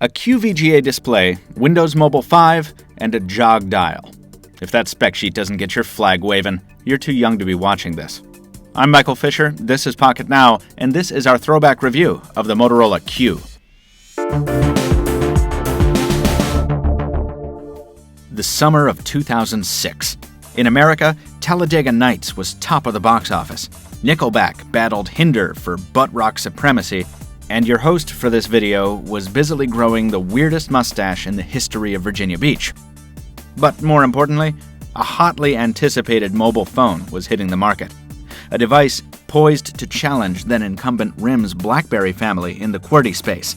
a QVGA display, Windows Mobile 5, and a jog dial. If that spec sheet doesn't get your flag waving, you're too young to be watching this. I'm Michael Fisher, this is Pocketnow, and this is our throwback review of the Motorola Q. The summer of 2006. In America, Talladega Nights was top of the box office. Nickelback battled Hinder for butt rock supremacy, and your host for this video was busily growing the weirdest mustache in the history of Virginia Beach. But more importantly, a hotly anticipated mobile phone was hitting the market. A device poised to challenge then-incumbent RIM's BlackBerry family in the Qwerty space.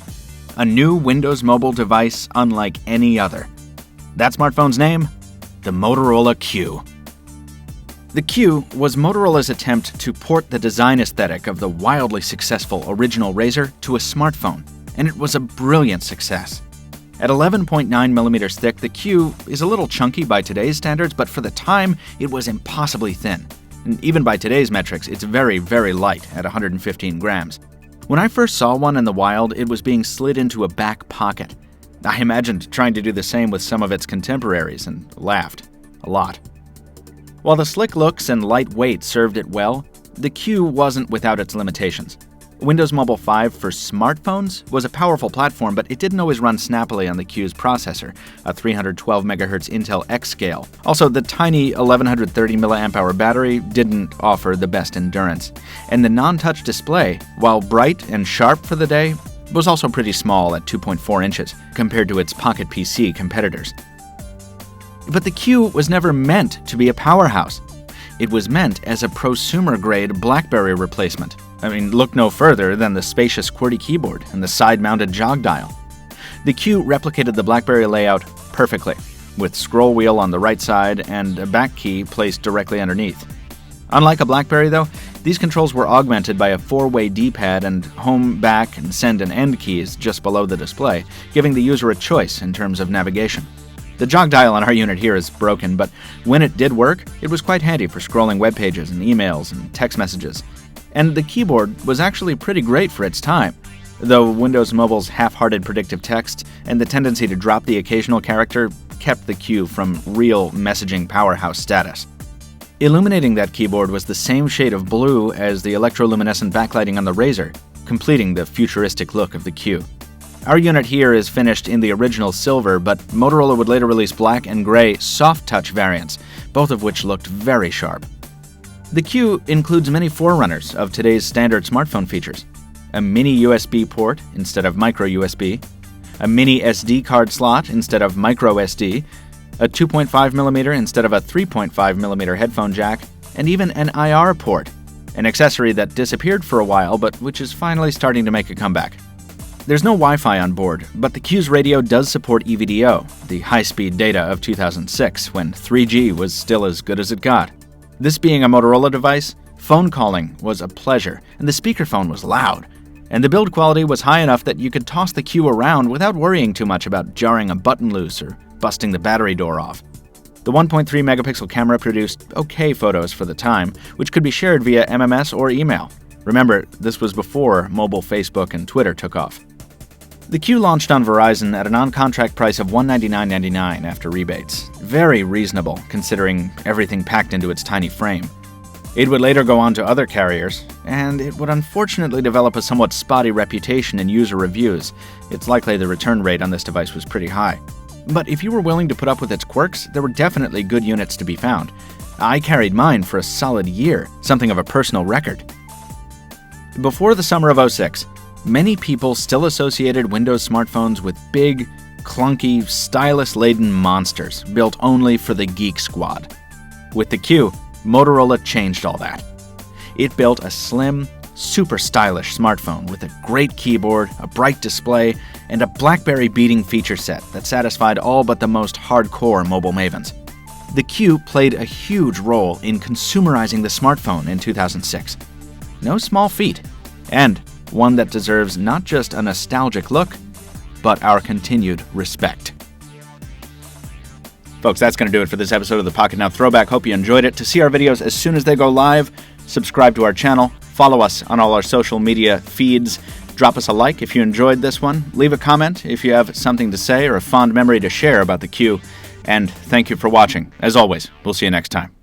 A new Windows mobile device unlike any other. That smartphone's name? The Motorola Q. The Q was Motorola's attempt to port the design aesthetic of the wildly successful original RAZR to a smartphone, and it was a brilliant success. At 11.9mm thick, the Q is a little chunky by today's standards, but for the time, it was impossibly thin. And even by today's metrics, it's very, very light at 115 grams. When I first saw one in the wild, it was being slid into a back pocket. I imagined trying to do the same with some of its contemporaries and laughed a lot. While the slick looks and light weight served it well, the Q wasn't without its limitations. Windows Mobile 5 for smartphones was a powerful platform, but it didn't always run snappily on the Q's processor, a 312 MHz Intel X scale. Also, the tiny 1130 mAh battery didn't offer the best endurance. And the non-touch display, while bright and sharp for the day, was also pretty small at 2.4 inches compared to its Pocket PC competitors. But the Q was never meant to be a powerhouse. It was meant as a prosumer-grade BlackBerry replacement. I mean, look no further than the Spacious Qwerty keyboard and the side-mounted jog dial. The Q replicated the BlackBerry layout perfectly, with scroll wheel on the right side and a back key placed directly underneath. Unlike a BlackBerry, though, these controls were augmented by a 4-way D-pad and home, back, and send and end keys just below the display, giving the user a choice in terms of navigation. The jog dial on our unit here is broken, but when it did work, it was quite handy for scrolling web pages and emails and text messages. And the keyboard was actually pretty great for its time, though Windows Mobile's half-hearted predictive text and the tendency to drop the occasional character kept the Q from real messaging powerhouse status. Illuminating that keyboard was the same shade of blue as the electroluminescent backlighting on the RAZR, completing the futuristic look of the Q. Our unit here is finished in the original silver, but Motorola would later release black and gray soft-touch variants, both of which looked very sharp. The Q includes many forerunners of today's standard smartphone features. A mini USB port instead of micro USB, a mini SD card slot instead of micro SD, a 2.5mm instead of a 3.5mm headphone jack, and even an IR port, an accessory that disappeared for a while but which is finally starting to make a comeback. There's no Wi-Fi on board, but the Q's radio does support EVDO, the high-speed data of 2006, when 3G was still as good as it got. This being a Motorola device, phone calling was a pleasure, and the speakerphone was loud. And the build quality was high enough that you could toss the Q around without worrying too much about jarring a button loose or busting the battery door off. The 1.3-megapixel camera produced okay photos for the time, which could be shared via MMS or email. Remember, this was before mobile Facebook and Twitter took off. The Q launched on Verizon at an on-contract price of $199.99 after rebates. Very reasonable, considering everything packed into its tiny frame. It would later go on to other carriers, and it would unfortunately develop a somewhat spotty reputation in user reviews. It's likely the return rate on this device was pretty high. But if you were willing to put up with its quirks, there were definitely good units to be found. I carried mine for a solid year, something of a personal record. Before the summer of '06, many people still associated Windows smartphones with big, clunky, stylus-laden monsters built only for the geek squad. With the Q, Motorola changed all that. It built a slim, super stylish smartphone with a great keyboard, a bright display, and a BlackBerry-beating feature set that satisfied all but the most hardcore mobile mavens. The Q played a huge role in consumerizing the smartphone in 2006. No small feat, and one that deserves not just a nostalgic look, but our continued respect. Folks, that's going to do it for this episode of the Pocketnow Throwback. Hope you enjoyed it. To see our videos as soon as they go live, subscribe to our channel, follow us on all our social media feeds, Drop us a like if you enjoyed this one. Leave a comment if you have something to say or a fond memory to share about the Q. And thank you for watching. As always, we'll see you next time.